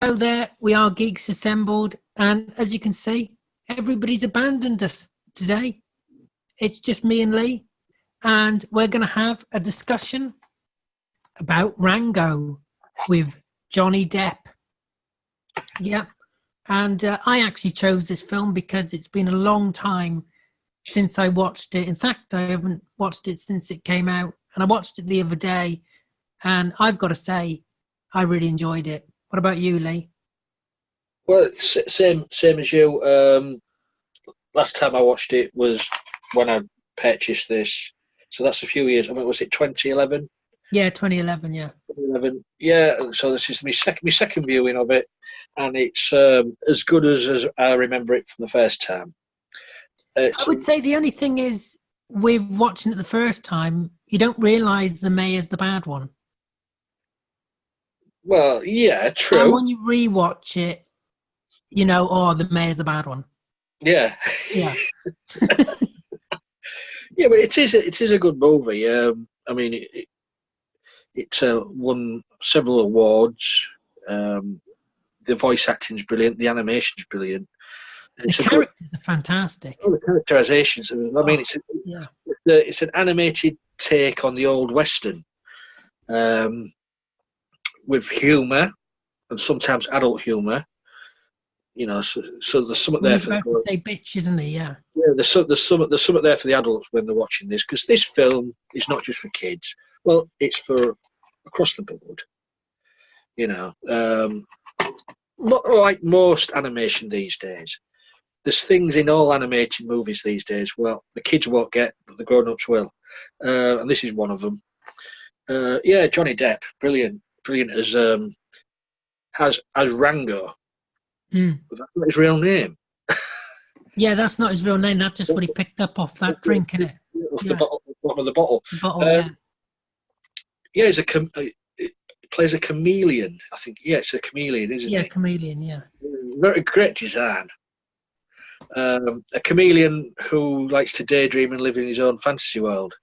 Hello there, we are Geeks Assembled, and as you can see, everybody's abandoned us today. It's just me and Lee, and we're going to have a discussion about Rango with Johnny Depp. Yeah, and I actually chose this film because it's been a long time since I watched it. In fact, I haven't watched it since it came out, and I watched it the other day, and I've got to say, I really enjoyed it. What about you, Lee? Well, same as you. Last time I watched it was when I purchased this, so that's a few years. I mean, was it 2011? Yeah, 2011. Yeah. 2011. Yeah. So this is my second viewing of it, and it's as good as I remember it from the first time. I would say the only thing is, with watching it the first time, you don't realise the mayor's the bad one. Well, yeah, true. And when you rewatch it, you know, oh, the mayor's the bad one. Yeah. Yeah. Yeah, but it is a good movie. I mean, it won several awards. The voice acting's brilliant. The animation's brilliant. The characters are fantastic. The characterizations. I mean, it's an animated take on the old Western, with humour and sometimes adult humour. You know, so there's something there for to say bitch, isn't he? Yeah. Yeah, there's something there for the adults when they're watching this, because this film is not just for kids. Well, it's for across the board. You know, not like most animation these days. There's things in all animated movies these days. Well, the kids won't get, but the grown-ups will, and this is one of them. Yeah, Johnny Depp, brilliant as Rango. Mm. But that's not his real name. Yeah, that's not his real name. That's just what he picked up off that drink, isn't it? Off the bottom of the bottle. Yeah. Yeah, it plays a chameleon. I think. Yeah, it's a chameleon, isn't it? Yeah, chameleon. Yeah. Very great design. A chameleon who likes to daydream and live in his own fantasy world.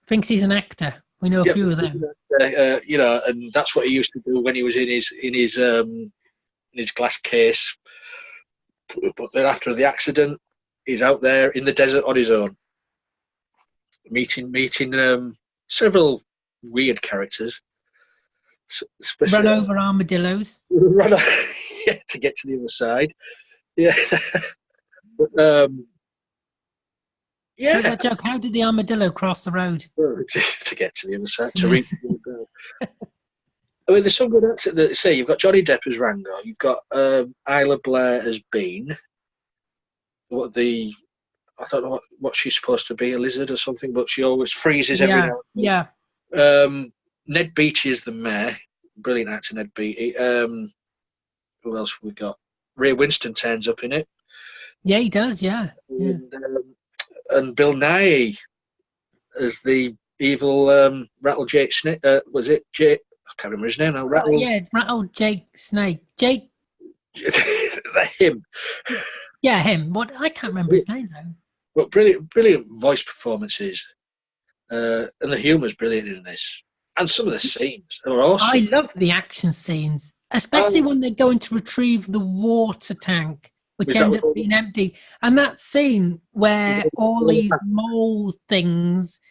Thinks he's an actor. We know a few of them. You know, and that's what he used to do when he was in his glass case. But then after the accident, he's out there in the desert on his own, meeting several weird characters. Run over armadillos. Yeah, to get to the other side. Yeah. But, yeah. So that joke, how did the armadillo cross the road? To get to the other side, to reach the other side. I mean, there's some good actors that say you've got Johnny Depp as Rango, you've got Isla Blair as Bean. I don't know what she's supposed to be, a lizard or something, but she always freezes every now and then. Yeah. Ned Beatty is the mayor, brilliant actor, Ned Beatty. Who else have we got? Ray Winston turns up in it. Yeah, he does. Yeah. And Bill Nighy as the evil Rattle Jake Snake. Was it Jake? I can't remember his name now. Rattle Jake Snake. Jake. Him. Yeah, him. What? I can't remember his name now. But brilliant voice performances, and the humour's brilliant in this, and some of the scenes are awesome. I love the action scenes, especially when they're going to retrieve the water tank, which ends up being empty, and that scene where all these mole things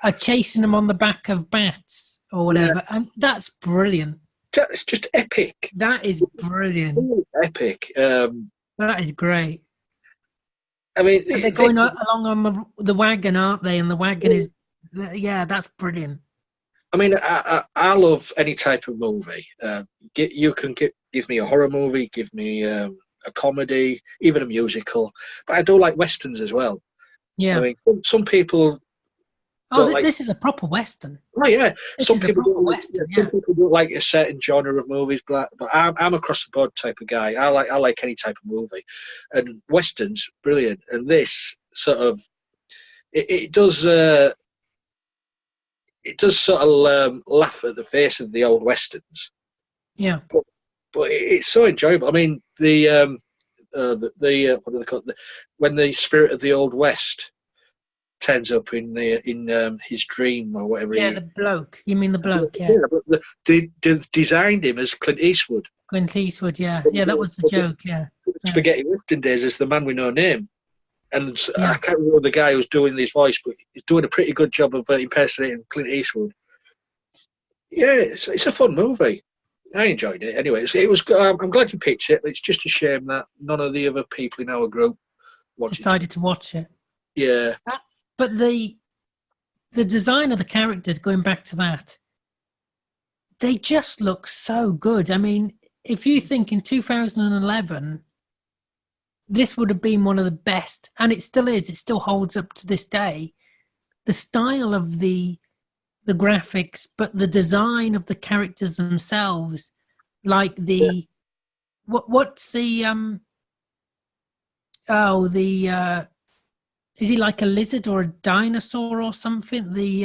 are chasing them on the back of bats or whatever, and that's brilliant. It's just epic. That is brilliant. Epic. That is great. I mean, they're going along on the wagon, aren't they? And the wagon is, that's brilliant. I mean, I love any type of movie. You can give me a horror movie, give me a comedy, even a musical. But I do like westerns as well. Yeah. I mean, some people. This is a proper western. Oh yeah, Some people don't like a certain genre of movies, but I'm across the board type of guy. I like any type of movie, and westerns brilliant. And this sort of it does sort of laugh at the face of the old westerns. Yeah, but it's so enjoyable. I mean, the what do they call it? When the spirit of the old west turns up in his dream or whatever. Yeah, the bloke. You mean the bloke? Yeah. Yeah, but they designed him as Clint Eastwood. Clint Eastwood, yeah, that was the joke, yeah. Spaghetti Western Days is the man with no name, and Yeah. I can't remember the guy who's doing this voice, but he's doing a pretty good job of impersonating Clint Eastwood. Yeah, it's a fun movie. I enjoyed it. Anyway, it was. I'm glad you picked it. It's just a shame that none of the other people in our group decided to watch it. Yeah, but the design of the characters, going back to that, they just look so good. I mean, if you think in 2011, this would have been one of the best, and it still is. It still holds up to this day. The style of the graphics, but the design of the characters themselves, like the what's the is he like a lizard or a dinosaur or something? The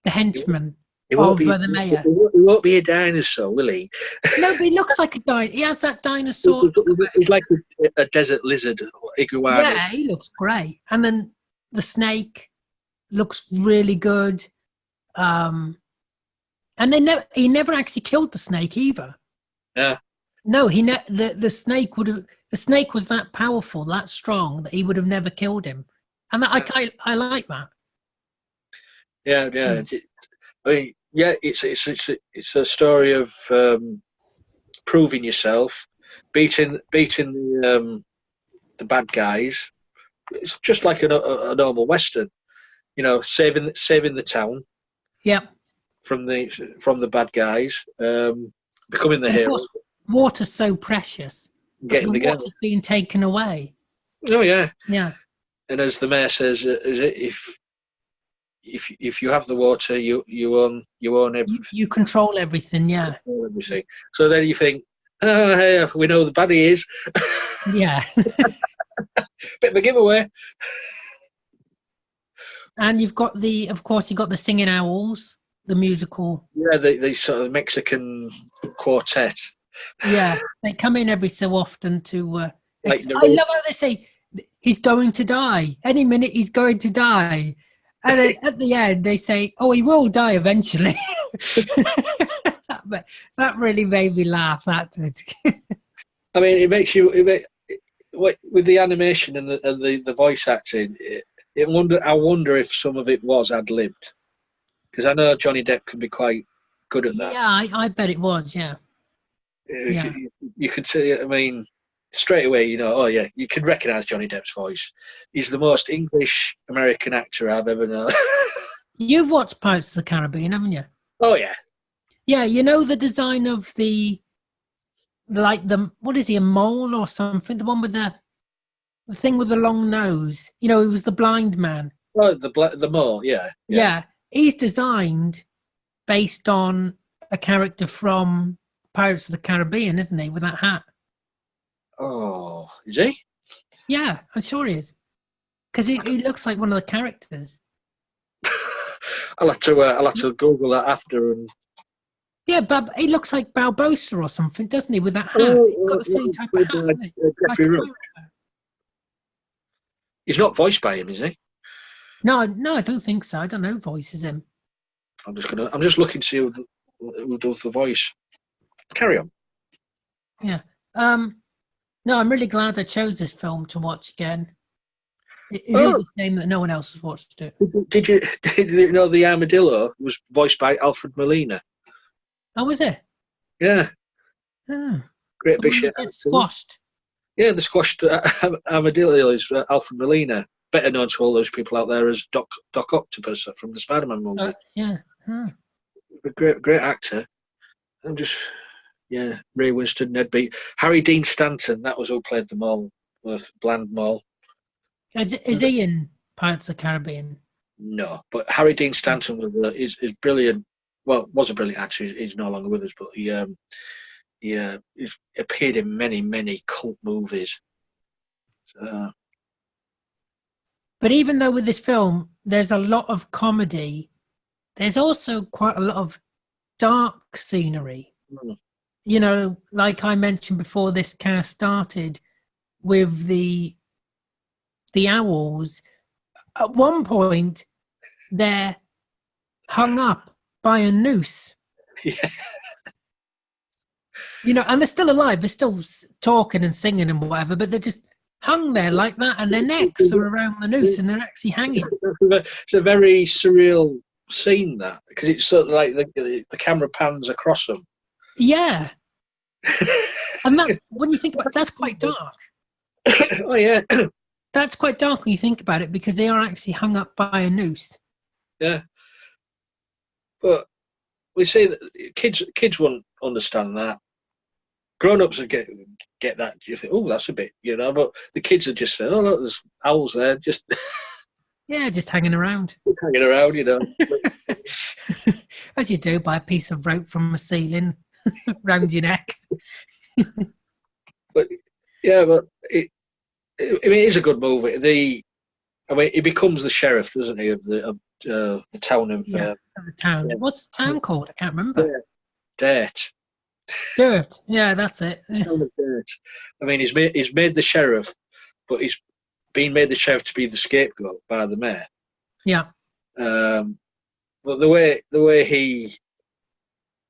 henchman of the mayor. He won't be a dinosaur, will he? No, but he looks like a dinosaur. He has that dinosaur. He's like a desert lizard, iguana. Yeah, he looks great. And then the snake looks really good. And he never actually killed the snake either. Yeah. No, the snake would have. The snake was that powerful, that strong, that he would have never killed him. And I like that. Yeah. I mean, yeah, it's a story of proving yourself, beating the bad guys. It's just like a normal Western, saving the town. Yeah. From the bad guys, becoming the hero. Water's so precious. But the water's being taken away. Oh yeah. Yeah. And as the mayor says, if you have the water, you own everything. You control everything. Yeah. Control everything. So then you think, hey, we know the baddie is. Yeah. Bit of a giveaway. And you've got the singing owls, the musical. Yeah, the sort of Mexican quartet. Yeah, they come in every so often to. I love how they say he's going to die any minute. He's going to die, and then at the end they say, "Oh, he will die eventually." that really made me laugh. That. I mean, it makes you. With the animation and the voice acting, I wonder if some of it was ad-libbed, because I know Johnny Depp can be quite good at that. Yeah, I bet it was. Yeah. Yeah. You could see. I mean, straight away, oh yeah, you can recognise Johnny Depp's voice. He's the most English American actor I've ever known. You've watched Pirates of the Caribbean, haven't you? Oh yeah. Yeah, the design of what is he, a mole or something? The one with the thing with the long nose. He was the blind man. Oh, the mole, yeah. Yeah, he's designed based on a character from Pirates of the Caribbean, isn't he, with that hat? Oh, is he? Yeah, I'm sure he is. Because he looks like one of the characters. I'll have to Google that after. And yeah, he looks like Barbossa or something, doesn't he, with that hat? He's got the same type of hat. Jeffrey Roach. He's not voiced by him, is he? No, I don't think so. I don't know who voices him. I'm just looking to see who does the voice. Carry on. Yeah. No, I'm really glad I chose this film to watch again. It is a shame that no one else has watched it. Did you know the armadillo was voiced by Alfred Molina? Oh, was it? Yeah. Oh. Great big shit. Squashed. Yeah, the squashed armadillo is Alfred Molina, better known to all those people out there as Doc Octopus from the Spider-Man movie. Yeah. Huh. A great actor. I'm just, Ray Winston, Ned Beat, Harry Dean Stanton. That was who played the mole, Bland Mole. Is he in Pirates of the Caribbean? No, but Harry Dean Stanton is brilliant. Well, was a brilliant actor. He's no longer with us, but he appeared in many cult movies. So. But even though with this film there's a lot of comedy, there's also quite a lot of dark scenery. Like I mentioned before this cast started, with the owls. At one point, they're hung up by a noose. Yeah. You know, and they're still alive. They're still talking and singing and whatever, but they're just hung there like that, and their necks are around the noose, and they're actually hanging. It's a very surreal scene, that, because it's sort of like the camera pans across them. Yeah. And that, when you think about it, that's quite dark. Oh, yeah. That's quite dark when you think about it, because they are actually hung up by a noose. Yeah. But we say that kids won't understand that. Grown-ups would get that. You think, oh, that's a bit, but the kids are just saying, oh, look, there's owls there, just Yeah, just hanging around. hanging around, As you do by a piece of rope from a ceiling round your neck. But it is a good movie. He becomes the sheriff, doesn't he, of the town of the town. Yeah. What's the town called? I can't remember. Dirt. Dirt. Yeah, that's it. Town of Dirt. I mean, he's made the sheriff, but he's been made the sheriff to be the scapegoat by the mayor. Yeah. But the way he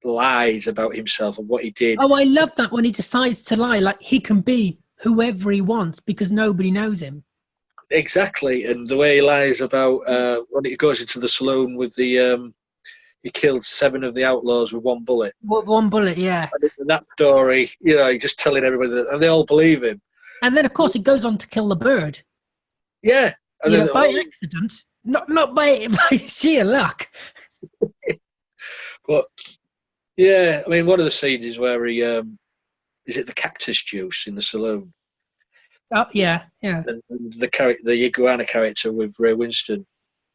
lies about himself and what he did. Oh, I love that when he decides to lie. Like, he can be whoever he wants because nobody knows him. Exactly, and the way he lies about when he goes into the saloon with the he killed 7 of the outlaws with 1 bullet. One bullet, yeah. And that story, he's just telling everybody that, and they all believe him. And then, of course, he goes on to kill the bird. Yeah, and by accident, not by sheer luck. But yeah, I mean, one of the scenes is where he is it the cactus juice in the saloon. Oh yeah. And the iguana character with Ray Winston,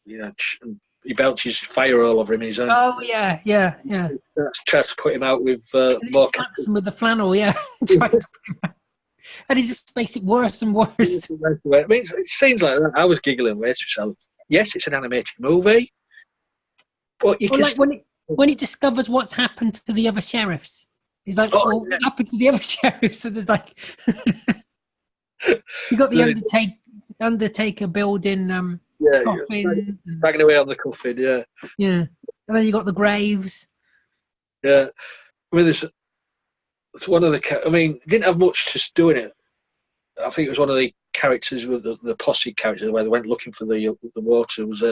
he belches fire all over him in his own. Oh yeah. Tries to put him out with more. Slaps him with the flannel, yeah. Tries to put him out. And he just makes it worse and worse. I mean, it seems like that. I was giggling away to myself. Yes, it's an animated movie, but you can. Like when he discovers what's happened to the other sheriffs, he's like, what happened to the other sheriffs? So there's like. You got the Undertaker building coffin. Dragging away on the coffin, yeah. Yeah. And then you got the graves. Yeah. I mean, it's one of the... I mean, didn't have much to do in it. I think it was one of the characters with the posse characters where they went looking for the water. Was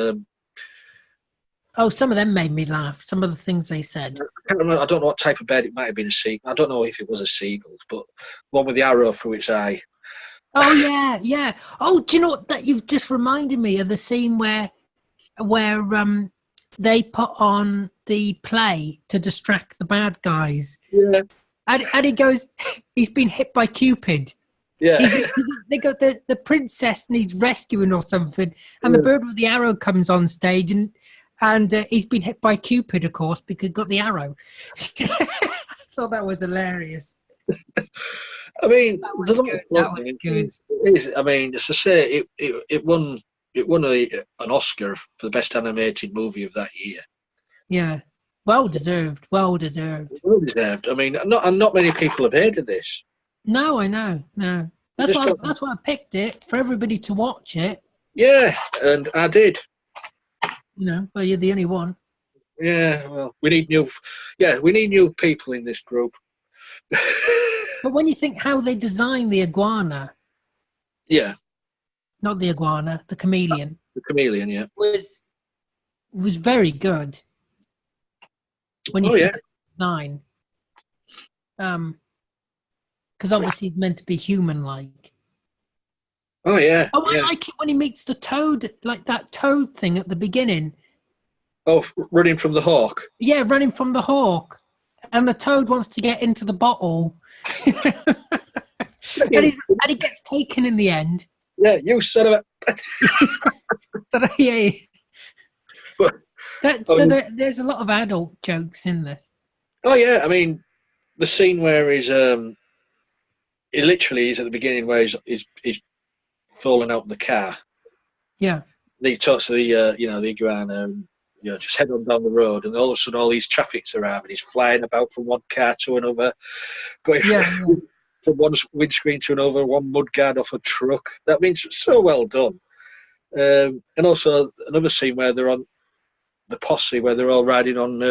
some of them made me laugh. Some of the things they said. I can't remember. I don't know what type of bird it might have been. A seagull. I don't know if it was a seagull, but one with the arrow through its eye. Oh yeah. Oh, do you know what? That you've just reminded me of the scene where they put on the play to distract the bad guys. Yeah. And he goes, he's been hit by Cupid. Yeah. They got the princess needs rescuing or something, and the bird with the arrow comes on stage, and he's been hit by Cupid, of course, because he got the arrow. I thought that was hilarious. I mean, that was good. It is, I mean, as I say, it won an Oscar for the best animated movie of that year. Yeah, well deserved. Well deserved. I mean, not many people have heard of this. No, I know. No, that's why I picked it for everybody to watch it. Yeah, and I did. Well, you're the only one. Yeah, well, we need new people in this group. But when you think how they designed the iguana, not the iguana, the chameleon. The chameleon, yeah, was very good. When you think of design, because obviously it's meant to be human-like. Oh yeah. Oh, I like it when he meets the toad, like that toad thing at the beginning. Oh, running from the hawk. Yeah, running from the hawk, and the toad wants to get into the bottle. and he gets taken in the end. Yeah, you son of a... Yeah. There's a lot of adult jokes in this. Oh yeah, I mean, the scene where he's he literally is at the beginning where he's falling out of the car. Yeah. He talks to the the iguana, and just head on down the road, and all of a sudden all these traffics arrive, and he's flying about from one car to another, going from one windscreen to another, one mudguard off a truck. That means so well done. And also another scene where they're on the posse, where they're all riding on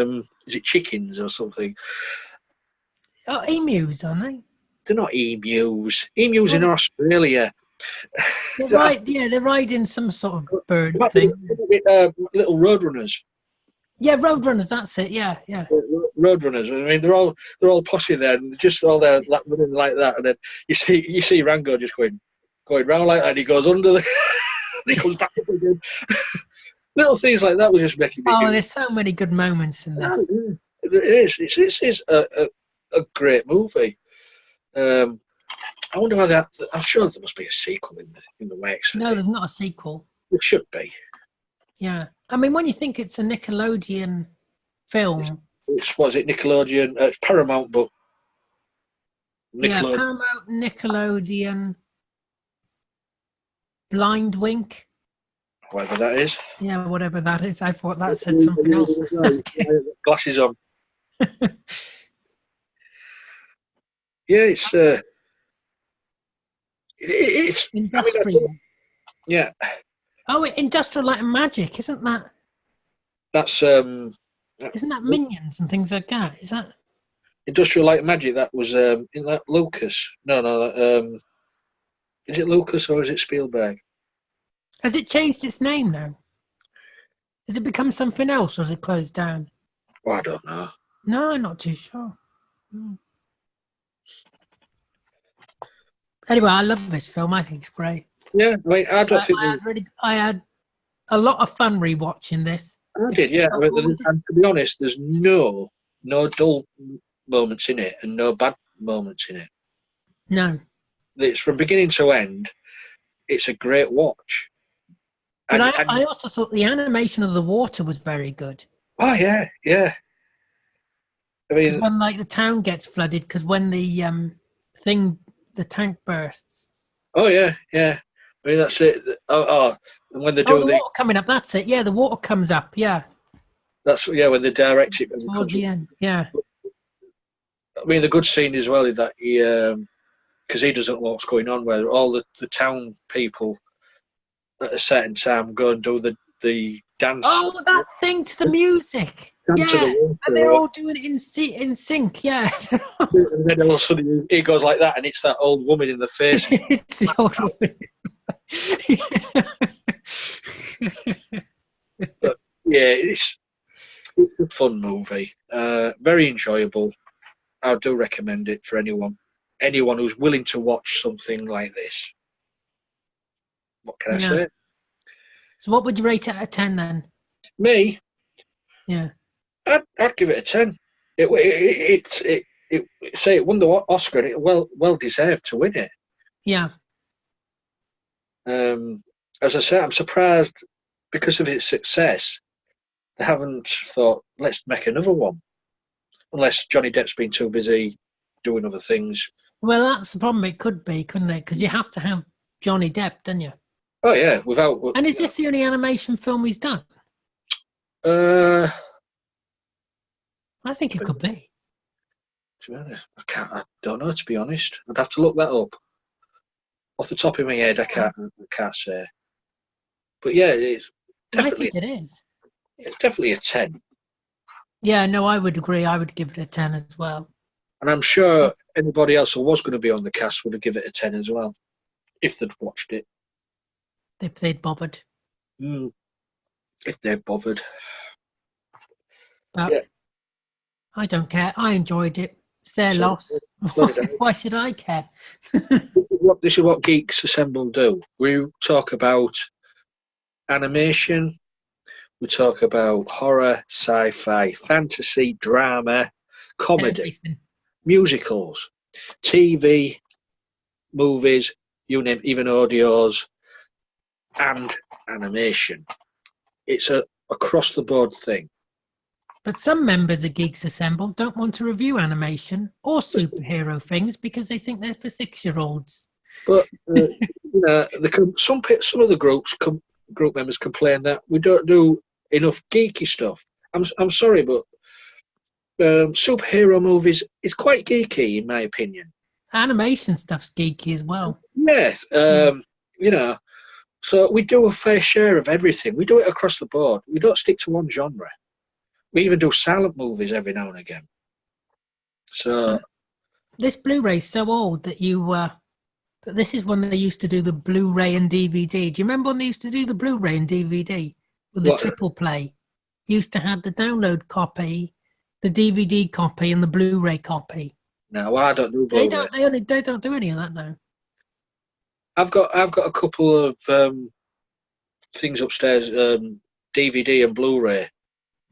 is it chickens or something? Oh, emus, aren't they? They're not emus. Emus in Oh, Australia. they're right. Yeah, they're riding some sort of bird They might thing. be, little roadrunners. Yeah, roadrunners. That's it. Yeah, yeah. Roadrunners. I mean, they're all posse there, and just all there running like that, and then you see Rango just going round like that, and he goes under the, and he comes back up again. Little things like that were just making me. Oh, there's so many good moments in this. It is. It is a great movie. I wonder whether I'm sure there must be a sequel in the works. No, there's not a sequel. It should be. Yeah, I mean, when you think it's a Nickelodeon film, Was it Nickelodeon? It's Paramount, but yeah, Nickelodeon. Paramount, Nickelodeon, Blind Wink. Whatever that is. Yeah, whatever that is. I thought that said something else. Glasses on. Yeah, it's Industrial. Yeah. Oh, Industrial Light and Magic, isn't that? That's Isn't that Minions and things like that? Is that Industrial Light and Magic? That was in that Lucas. No. Is it Lucas or is it Spielberg? Has it changed its name now? Has it become something else or has it closed down? Oh, I don't know. No, I'm not too sure. Anyway, I love this film. I think it's great. Yeah, I mean, I don't think I had a lot of fun rewatching this. I did. Yeah, and to be honest, there's no dull moments in it and no bad moments in it. No, it's from beginning to end. It's a great watch. But I also thought the animation of the water was very good. Oh yeah. I mean, when like the town gets flooded, because when the tank bursts. Oh yeah. I mean that's it. And when they do the water coming up, that's it. Yeah, the water comes up. Yeah. That's when they direct it towards the end. Yeah. I mean, the good scene as well is that he, because he doesn't know what's going on, where all the town people at a certain time go and do the dance. Oh, that thing to the music. Yeah, and they're all doing it in sync. Yeah. And then all of a sudden he goes like that, and it's that old woman in the face. It's the old woman. But, yeah, it's a fun movie. Very enjoyable. I do recommend it for anyone who's willing to watch something like this. What can I say? So what would you rate it out of 10 then? Me? Yeah. I'd give it a 10. It won the Oscar, and it well deserved to win it. Yeah. As I say, I'm surprised because of its success. They haven't thought, let's make another one, unless Johnny Depp's been too busy doing other things. Well, that's the problem. It could be, couldn't it? Because you have to have Johnny Depp, don't you? Oh yeah, And is this the only animation film he's done? I think it could be. To be honest, I don't know. To be honest, I'd have to look that up. Off the top of my head, I can't say. But yeah, it's definitely. I think it is. It's definitely a 10. Yeah, no, I would agree. I would give it a 10 as well. And I'm sure anybody else who was going to be on the cast would have given it a 10 as well, if they'd watched it. If they'd bothered. If they'd bothered. But I don't care. I enjoyed it. It's their loss. Why should I care? This is what Geeks Assemble do. We talk about animation. We talk about horror, sci-fi, fantasy, drama, comedy, musicals, TV, movies, you name, even audios, and animation. It's a across-the-board thing. But some members of Geeks Assemble don't want to review animation or superhero things because they think they're for 6-year-olds. But some of the group members complain that we don't do enough geeky stuff. I'm sorry, but superhero movies is quite geeky in my opinion. Animation stuff's geeky as well. Yes, so we do a fair share of everything. We do it across the board. We don't stick to one genre. We even do silent movies every now and again. So this Blu-ray's so old that that this is when they used to do the Blu-ray and DVD. Do you remember when they used to do the Blu-ray and DVD with the triple play? You used to have the download copy, the DVD copy, and the Blu-ray copy. No, I don't do Blu-ray. They don't do any of that now. I've got a couple of things upstairs, DVD and Blu-ray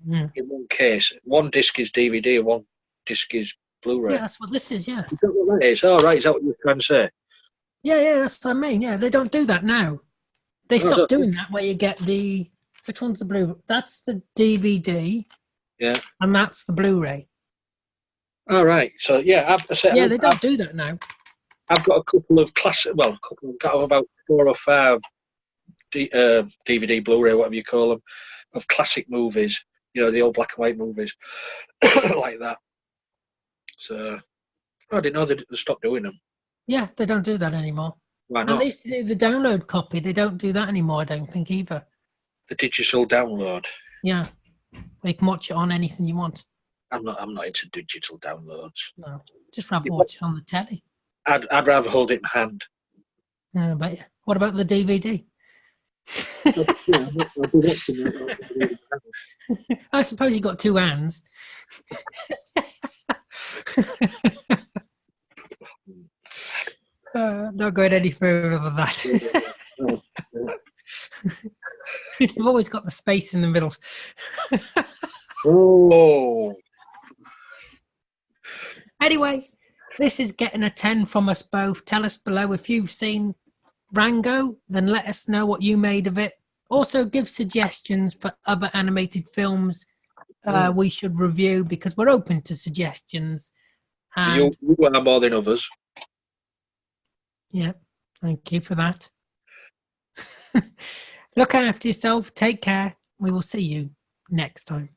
in one case. One disc is DVD and one disc is Blu-ray. Yeah, that's what this is. Yeah. Is that what that is? Oh, right. Is that what you're trying to say? Yeah, that's what I mean. Yeah, they don't do that now. They stopped doing that where you get the... Which one's the Blu-ray? That's the DVD. Yeah. And that's the Blu-ray. All right. So, yeah. They don't do that now. I've got a couple of classic... Well, I've got about 4 or 5 DVD, Blu-ray, whatever you call them, of classic movies. You know, the old black and white movies. Like that. So, I didn't know they stopped doing them. Yeah, they don't do that anymore. Why not? And they used to do the download copy. They don't do that anymore, I don't think, either. The digital download. Yeah. You can watch it on anything you want. I'm not into digital downloads. No. Just rather watch it on the telly. I'd rather hold it in hand. But what about the DVD? I suppose you got 2 hands. Not going any further than that. You've always got the space in the middle. Oh. Anyway, this is getting a 10 from us both. Tell us below if you've seen Rango, then let us know what you made of it. Also, give suggestions for other animated films we should review, because we're open to suggestions. And you are more than others. Yeah, thank you for that. Look after yourself. Take care. We will see you next time.